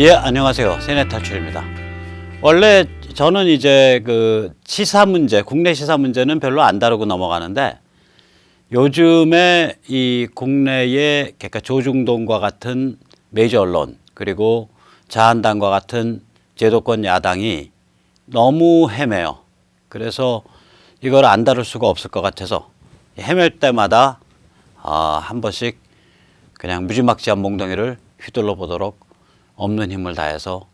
예, 안녕하세요. 세뇌탈출입니다. 원래 저는 이제 그 시사 문제, 국내 시사 문제는 별로 안 다루고 넘어가는데 요즘에 이 국내의 그러니까 조중동과 같은 메이저 언론 그리고 자한당과 같은 제도권 야당이 너무 헤매요. 그래서 이걸 안 다룰 수가 없을 것 같아서 헤맬 때마다 한 번씩 그냥 무지막지한 몽덩이를 휘둘러 보도록 없는 힘을 다해서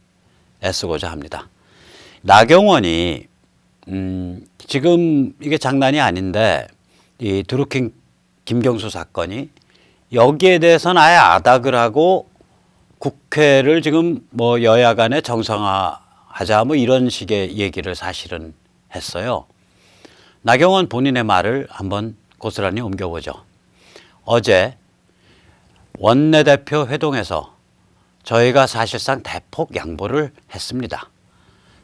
애쓰고자 합니다. 나경원이 지금 이게 장난이 아닌데 이 드루킹 김경수 사건이 여기에 대해서는 아예 아닥을 하고 국회를 지금 뭐 여야 간에 정상화하자 뭐 이런 식의 얘기를 사실은 했어요. 나경원 본인의 말을 한번 고스란히 옮겨보죠. 어제 원내대표 회동에서 저희가 사실상 대폭 양보를 했습니다.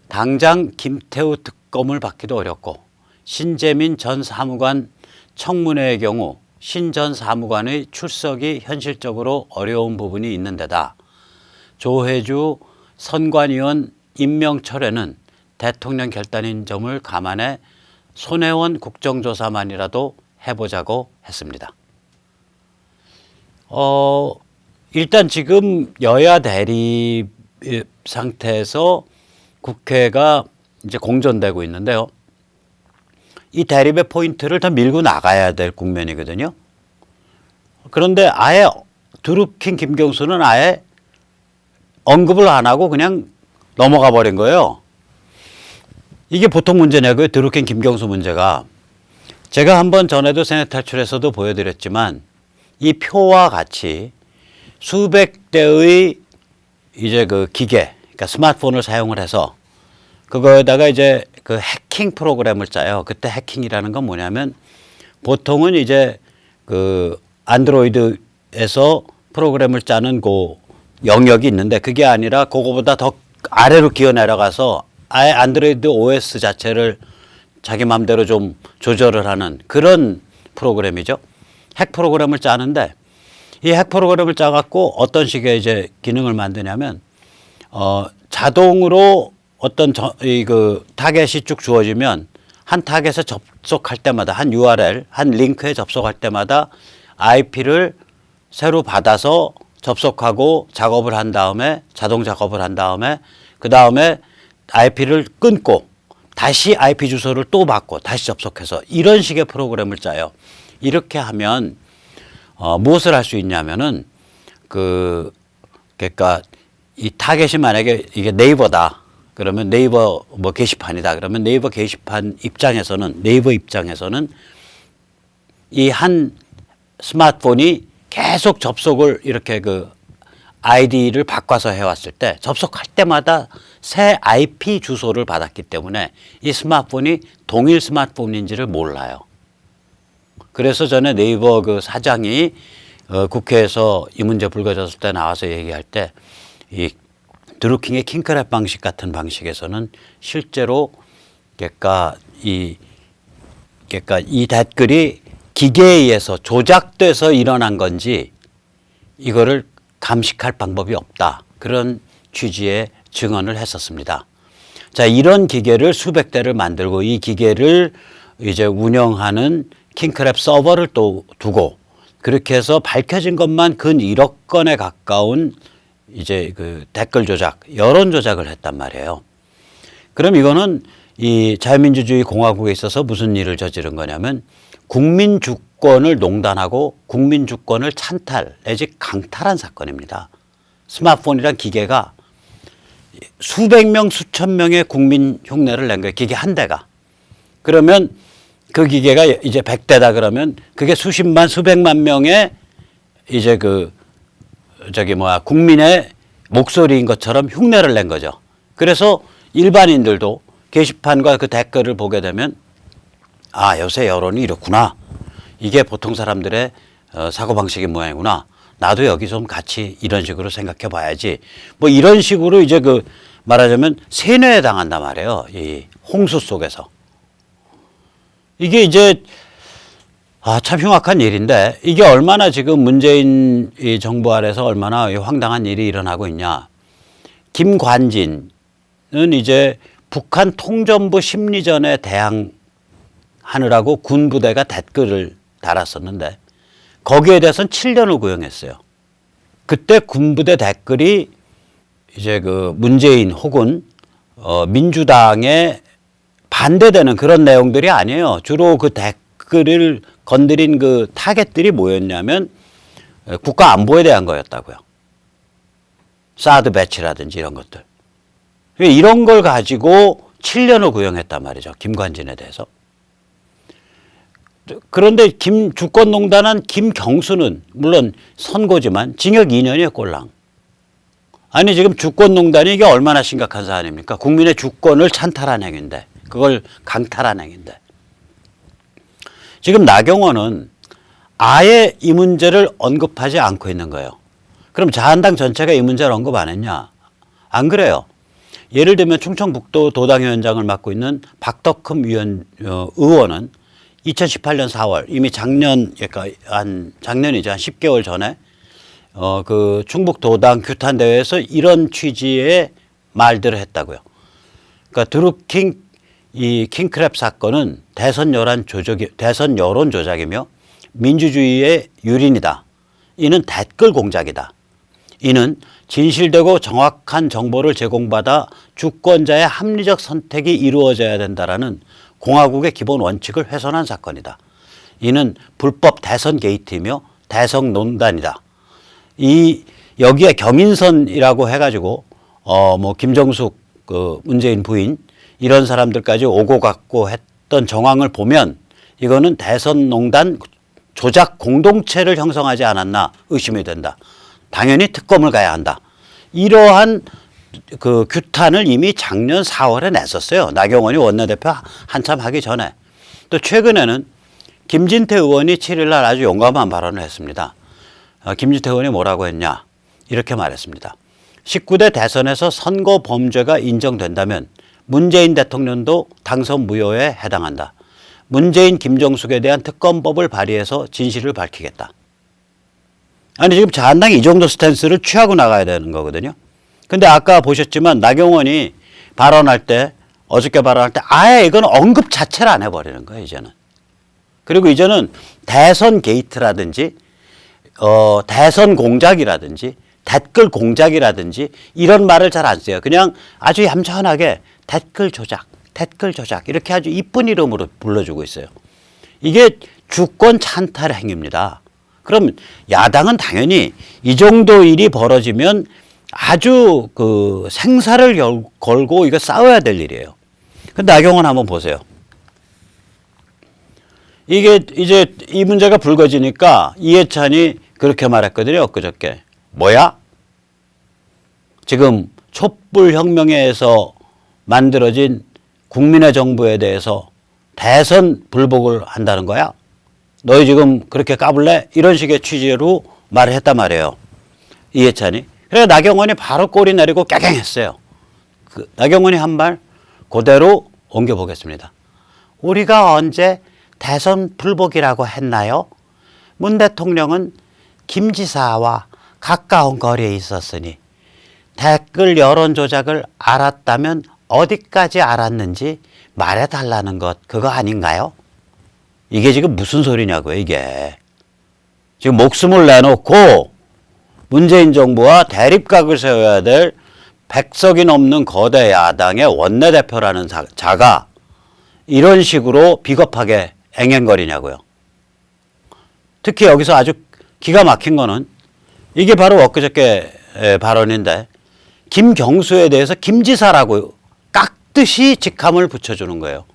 당장 김태우 특검을 받기도 어렵고 신재민 전 사무관 청문회의 경우 신 전 사무관의 출석이 현실적으로 어려운 부분이 있는 데다 조혜주 선관위원 임명 철회는 대통령 결단인 점을 감안해 손혜원 국정조사만이라도 해보자고 했습니다. 일단 지금 여야 대립 상태에서 국회가 이제 공전되고 있는데요. 이 대립의 포인트를 더 밀고 나가야 될 국면이거든요. 그런데 아예 드루킹 김경수는 아예 언급을 안 하고 그냥 넘어가 버린 거예요. 이게 보통 문제냐고요. 드루킹 김경수 문제가. 제가 한번 전에도 세뇌탈출에서도 보여드렸지만 이 표와 같이 수백 대의 이제 그 기계, 그러니까 스마트폰을 사용을 해서 그거에다가 이제 그 해킹 프로그램을 짜요. 그때 해킹이라는 건 뭐냐면 보통은 이제 그 안드로이드에서 프로그램을 짜는 그 영역이 있는데 그게 아니라 그거보다 더 아래로 기어 내려가서 아예 안드로이드 OS 자체를 자기 마음대로 좀 조절을 하는 그런 프로그램이죠. 핵 프로그램을 짜는데 이 핵 프로그램을 짜갖고 어떤 식의 이제 기능을 만드냐면 자동으로 어떤 그 타겟이 쭉 주어지면 한 타겟에 접속할 때마다 한 URL, 한 링크에 접속할 때마다 IP를 새로 받아서 접속하고 작업을 한 다음에 자동 작업을 한 다음에 그 다음에 IP를 끊고 다시 IP 주소를 또 받고 다시 접속해서 이런 식의 프로그램을 짜요. 이렇게 하면 무엇을 할 수 있냐면은 그러니까 이 타겟이 만약에 이게 네이버다. 그러면 네이버 뭐 게시판이다. 그러면 네이버 게시판 입장에서는 네이버 입장에서는 이 한 스마트폰이 계속 접속을 이렇게 그 아이디를 바꿔서 해왔을 때 접속할 때마다 새 IP 주소를 받았기 때문에 이 스마트폰이 동일 스마트폰인지를 몰라요. 그래서 전에 네이버 그 사장이 국회에서 이 문제 불거졌을 때 나와서 얘기할 때 이 드루킹의 킹크랩 방식 같은 방식에서는 실제로 그러니까 이 댓글이 기계에 의해서 조작돼서 일어난 건지 이거를 감식할 방법이 없다. 그런 취지의 증언을 했었습니다. 자, 이런 기계를 수백 대를 만들고 이 기계를 이제 운영하는 킹크랩 서버를 또 두고 그렇게 해서 밝혀진 것만 근 1억 건에 가까운 이제 그 댓글 조작, 여론 조작을 했단 말이에요. 그럼 이거는 이 자유민주주의 공화국에 있어서 무슨 일을 저지른 거냐면 국민 주권을 농단하고 국민 주권을 찬탈 내지 강탈한 사건입니다. 스마트폰이란 기계가 수백 명, 수천 명의 국민 흉내를 낸 거예요. 기계 한 대가. 그러면 그 기계가 이제 100대다 그러면 그게 수십만, 수백만 명의 이제 국민의 목소리인 것처럼 흉내를 낸 거죠. 그래서 일반인들도 게시판과 그 댓글을 보게 되면 요새 여론이 이렇구나. 이게 보통 사람들의 사고방식의 모양이구나. 나도 여기 좀 같이 이런 식으로 생각해 봐야지. 뭐 이런 식으로 이제 말하자면 세뇌에 당한단 말이에요. 이 홍수 속에서. 이게 이제 참 흉악한 일인데 이게 얼마나 지금 문재인 이 정부 아래서 얼마나 황당한 일이 일어나고 있냐. 김관진은 이제 북한 통전부 심리전에 대항하느라고 군부대가 댓글을 달았었는데 거기에 대해서는 7년을 구형했어요. 그때 군부대 댓글이 이제 그 문재인 혹은 민주당에 반대되는 그런 내용들이 아니에요. 주로 그 댓글을 건드린 그 타겟들이 뭐였냐면 국가 안보에 대한 거였다고요. 사드 배치라든지 이런 것들. 이런 걸 가지고 7년을 구형했단 말이죠. 김관진에 대해서. 그런데 주권농단한 김경수는 물론 선고지만 징역 2년이에요. 꼴랑. 아니 지금 주권농단이 이게 얼마나 심각한 사안입니까? 국민의 주권을 찬탈한 행위인데 그걸 강탈한 행위인데 지금 나경원은 아예 이 문제를 언급하지 않고 있는 거예요. 그럼 자한당 전체가 이 문제를 언급 안 했냐? 안 그래요. 예를 들면 충청북도 도당위원장을 맡고 있는 박덕흠 의원은 2018년 4월 이미 작년이죠. 한 10개월 전에 그 충북 도당 규탄 대회에서 이런 취지의 말들을 했다고요. 그러니까 드루킹 이 킹크랩 사건은 대선 여론 조작이며 민주주의의 유린이다. 이는 댓글 공작이다. 이는 진실되고 정확한 정보를 제공받아 주권자의 합리적 선택이 이루어져야 된다라는 공화국의 기본 원칙을 훼손한 사건이다. 이는 불법 대선 게이트이며 대선 논단이다. 여기에 경인선이라고 해가지고 뭐 김정숙 그 문재인 부인 이런 사람들까지 오고 갔고 했던 정황을 보면 이거는 대선 농단 조작 공동체를 형성하지 않았나 의심이 된다. 당연히 특검을 가야 한다. 이러한 그 규탄을 이미 작년 4월에 냈었어요. 나경원이 원내대표 한참 하기 전에. 또 최근에는 김진태 의원이 7일 날 아주 용감한 발언을 했습니다. 김진태 의원이 뭐라고 했냐? 이렇게 말했습니다. 19대 대선에서 선거 범죄가 인정된다면 문재인 대통령도 당선 무효에 해당한다. 문재인, 김정숙에 대한 특검법을 발의해서 진실을 밝히겠다. 아니 지금 자한당이 이 정도 스탠스를 취하고 나가야 되는 거거든요. 근데 아까 보셨지만 나경원이 발언할 때 어저께 발언할 때 아예 이건 언급 자체를 안 해버리는 거예요. 이제는. 그리고 이제는 대선 게이트라든지 대선 공작이라든지 댓글 공작이라든지 이런 말을 잘 안 써요. 그냥 아주 얌전하게 댓글 조작 이렇게 아주 이쁜 이름으로 불러주고 있어요. 이게 주권 찬탈 행위입니다. 그럼 야당은 당연히 이 정도 일이 벌어지면 아주 그 생사를 걸고 이거 싸워야 될 일이에요. 근데 나경원 한번 보세요. 이게 이제 이 문제가 불거지니까 이해찬이 그렇게 말했거든요. 엊그저께. 뭐야? 지금 촛불혁명에서 만들어진 국민의 정부에 대해서 대선 불복을 한다는 거야? 너희 지금 그렇게 까불래? 이런 식의 취지로 말을 했단 말이에요. 이해찬이. 그래서 나경원이 바로 꼬리 내리고 깨갱했어요. 나경원이 한 말 그대로 옮겨보겠습니다. 우리가 언제 대선 불복이라고 했나요? 문 대통령은 김 지사와 가까운 거리에 있었으니 댓글 여론 조작을 알았다면 어디까지 알았는지 말해달라는 것 그거 아닌가요? 이게 지금 무슨 소리냐고요, 이게. 지금 목숨을 내놓고 문재인 정부와 대립각을 세워야 될 100석이 넘는 거대 야당의 원내대표라는 자가 이런 식으로 비겁하게 앵앵거리냐고요. 특히 여기서 아주 기가 막힌 거는 이게 바로 엊그저께 발언인데 김경수에 대해서 김지사라고 깍듯이 직함을 붙여주는 거예요.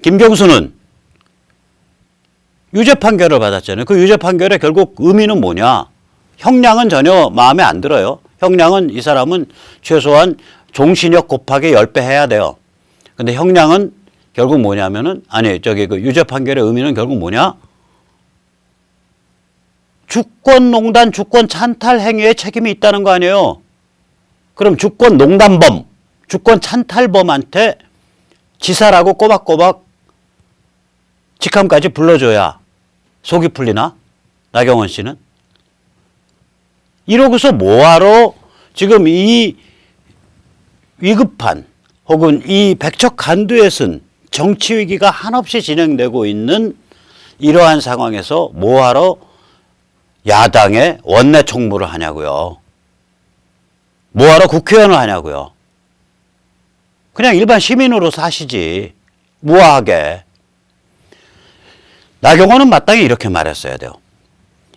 김경수는 유죄 판결을 받았잖아요. 그 유죄 판결의 결국 의미는 뭐냐? 형량은 전혀 마음에 안 들어요. 형량은 이 사람은 최소한 종신형 곱하기 10배 해야 돼요. 근데 형량은 결국 뭐냐면은 그 유죄 판결의 의미는 결국 뭐냐? 주권농단, 주권 찬탈 행위에 책임이 있다는 거 아니에요. 그럼 주권농단범, 주권 찬탈범한테 지사라고 꼬박꼬박 직함까지 불러줘야 속이 풀리나? 나경원 씨는? 이러고서 뭐하러 지금 이 위급한 혹은 이 백척간두에 쓴 정치 위기가 한없이 진행되고 있는 이러한 상황에서 뭐하러 야당의 원내 총무를 하냐고요. 뭐하러 국회의원을 하냐고요. 그냥 일반 시민으로 사시지. 무화하게. 나경원은 마땅히 이렇게 말했어야 돼요.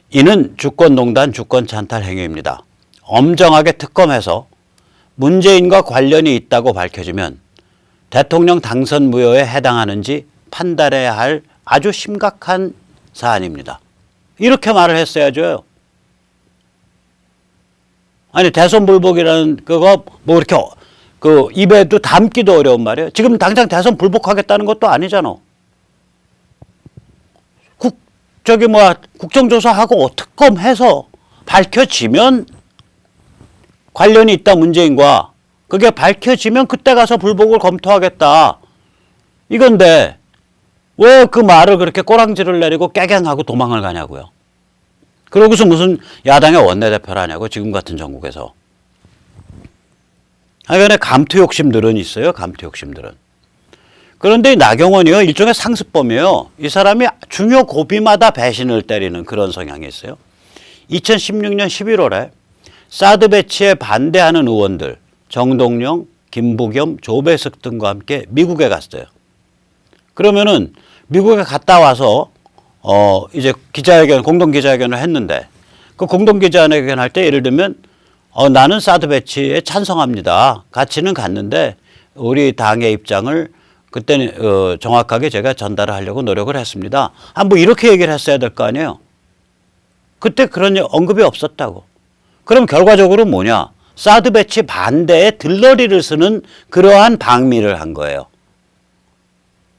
이는 주권농단 주권찬탈 행위입니다. 엄정하게 특검해서 문재인과 관련이 있다고 밝혀지면 대통령 당선 무효에 해당하는지 판단해야 할 아주 심각한 사안입니다. 이렇게 말을 했어야죠. 아니 대선 불복이라는 그거 뭐 이렇게 그 입에도 담기도 어려운 말이에요. 지금 당장 대선 불복하겠다는 것도 아니잖아. 국정조사하고 특검해서 밝혀지면 관련이 있다 문재인과 그게 밝혀지면 그때 가서 불복을 검토하겠다. 이건데 왜 그 말을 그렇게 꼬랑지를 내리고 깨갱하고 도망을 가냐고요. 그러고서 무슨 야당의 원내대표라냐고 지금 같은 정국에서. 하여간에 감투 욕심들은 있어요. 감투 욕심들은. 그런데 이 나경원이요. 일종의 상습범이에요. 이 사람이 중요 고비마다 배신을 때리는 그런 성향이 있어요. 2016년 11월에 사드 배치에 반대하는 의원들 정동영, 김부겸, 조배석 등과 함께 미국에 갔어요. 그러면은 미국에 갔다 와서 이제 기자회견, 공동 기자회견을 했는데 그 공동 기자회견 할 때 예를 들면 나는 사드 배치에 찬성합니다. 같이는 갔는데 우리 당의 입장을 그때는 정확하게 제가 전달을 하려고 노력을 했습니다. 뭐 이렇게 얘기를 했어야 될 거 아니에요. 그때 그런 언급이 없었다고. 그럼 결과적으로 뭐냐? 사드 배치 반대에 들러리를 쓰는 그러한 방미를 한 거예요.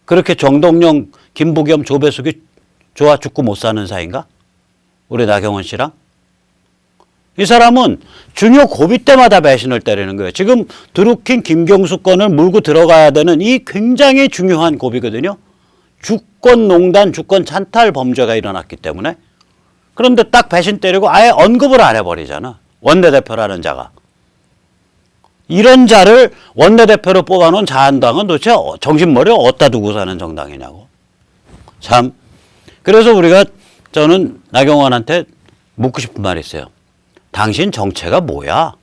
그렇게 정동영, 김부겸, 조배숙이 좋아 죽고 못 사는 사이인가? 우리 나경원 씨랑? 이 사람은 중요 고비 때마다 배신을 때리는 거예요. 지금 드루킹 김경수 건을 물고 들어가야 되는 이 굉장히 중요한 고비거든요. 주권농단, 주권찬탈 범죄가 일어났기 때문에. 그런데 딱 배신 때리고 아예 언급을 안 해버리잖아. 원내대표라는 자가. 이런 자를 원내대표로 뽑아놓은 자한당은 도대체 정신머리를 어디다 두고 사는 정당이냐고. 참. 그래서 저는 나경원한테 묻고 싶은 말이 있어요. 당신 정체가 뭐야?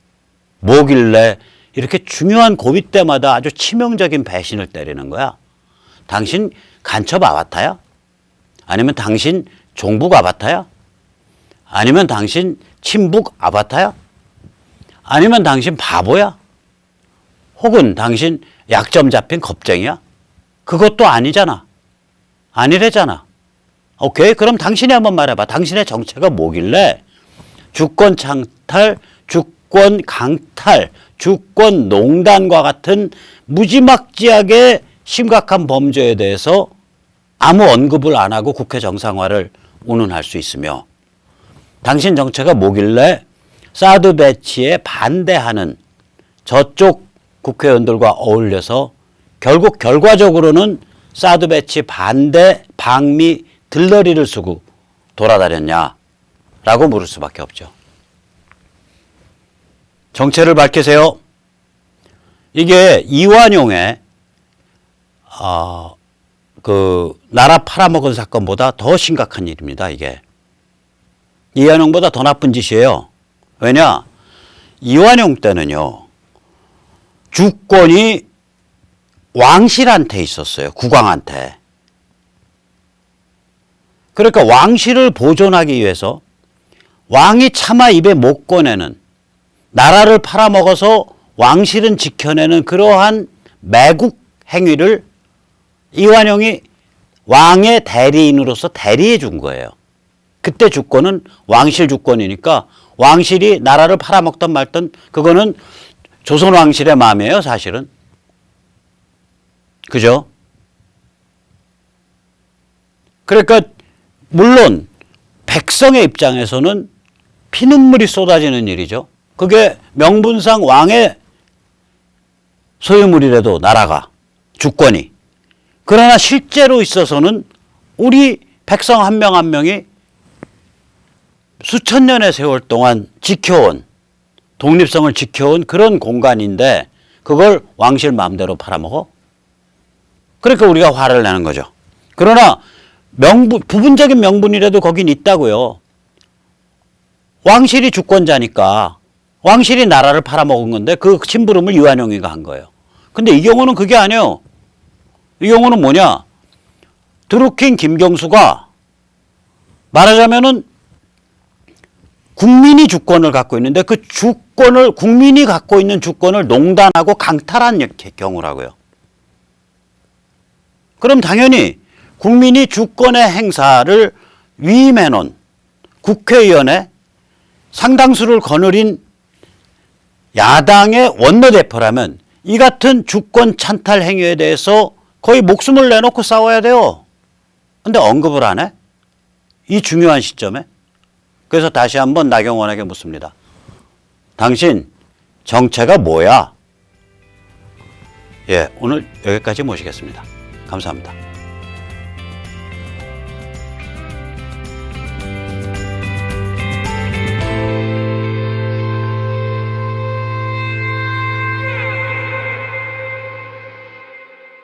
뭐길래 이렇게 중요한 고비 때마다 아주 치명적인 배신을 때리는 거야? 당신 간첩 아바타야? 아니면 당신 종북 아바타야? 아니면 당신 친북 아바타야? 아니면 당신 바보야? 혹은 당신 약점 잡힌 겁쟁이야? 그것도 아니잖아. 아니래잖아. 오케이? 그럼 당신이 한번 말해봐. 당신의 정체가 뭐길래 주권 창탈, 주권 강탈, 주권 농단과 같은 무지막지하게 심각한 범죄에 대해서 아무 언급을 안 하고 국회 정상화를 운운할 수 있으며 당신 정체가 뭐길래 사드 배치에 반대하는 저쪽 국회의원들과 어울려서 결국 결과적으로는 사드 배치 반대 방미 들러리를 쓰고 돌아다녔냐라고 물을 수밖에 없죠. 정체를 밝히세요. 이게 이완용의 나라 팔아먹은 사건보다 더 심각한 일입니다. 이게. 이완용보다 더 나쁜 짓이에요. 왜냐? 이완용 때는요. 주권이 왕실한테 있었어요. 국왕한테. 그러니까 왕실을 보존하기 위해서 왕이 차마 입에 못 꺼내는 나라를 팔아먹어서 왕실은 지켜내는 그러한 매국 행위를 이완용이 왕의 대리인으로서 대리해 준 거예요. 그때 주권은 왕실 주권이니까 왕실이 나라를 팔아먹던 말던 그거는 조선 왕실의 마음이에요, 사실은. 그죠? 그러니까 물론 백성의 입장에서는 피눈물이 쏟아지는 일이죠. 그게 명분상 왕의 소유물이라도 나라가, 주권이. 그러나 실제로 있어서는 우리 백성 한 명 한 명이 수천 년의 세월 동안 지켜온, 독립성을 지켜온 그런 공간인데 그걸 왕실 마음대로 팔아먹어? 그러니까 우리가 화를 내는 거죠. 그러나 부분적인 명분이라도 거긴 있다고요. 왕실이 주권자니까 왕실이 나라를 팔아먹은 건데 그 심부름을 유한용이가 한 거예요. 근데 이 경우는 그게 아니에요. 이 경우는 뭐냐? 드루킹 김경수가 말하자면은 국민이 주권을 갖고 있는데 그 주권을 국민이 갖고 있는 주권을 농단하고 강탈한 경우라고요. 그럼 당연히 국민이 주권의 행사를 위임해 놓은 국회의원의 상당수를 거느린 야당의 원내대표라면 이 같은 주권 찬탈 행위에 대해서 거의 목숨을 내놓고 싸워야 돼요. 근데 언급을 안 해? 이 중요한 시점에? 그래서 다시 한번 나경원에게 묻습니다. 당신 정체가 뭐야? 예, 오늘 여기까지 모시겠습니다. 감사합니다.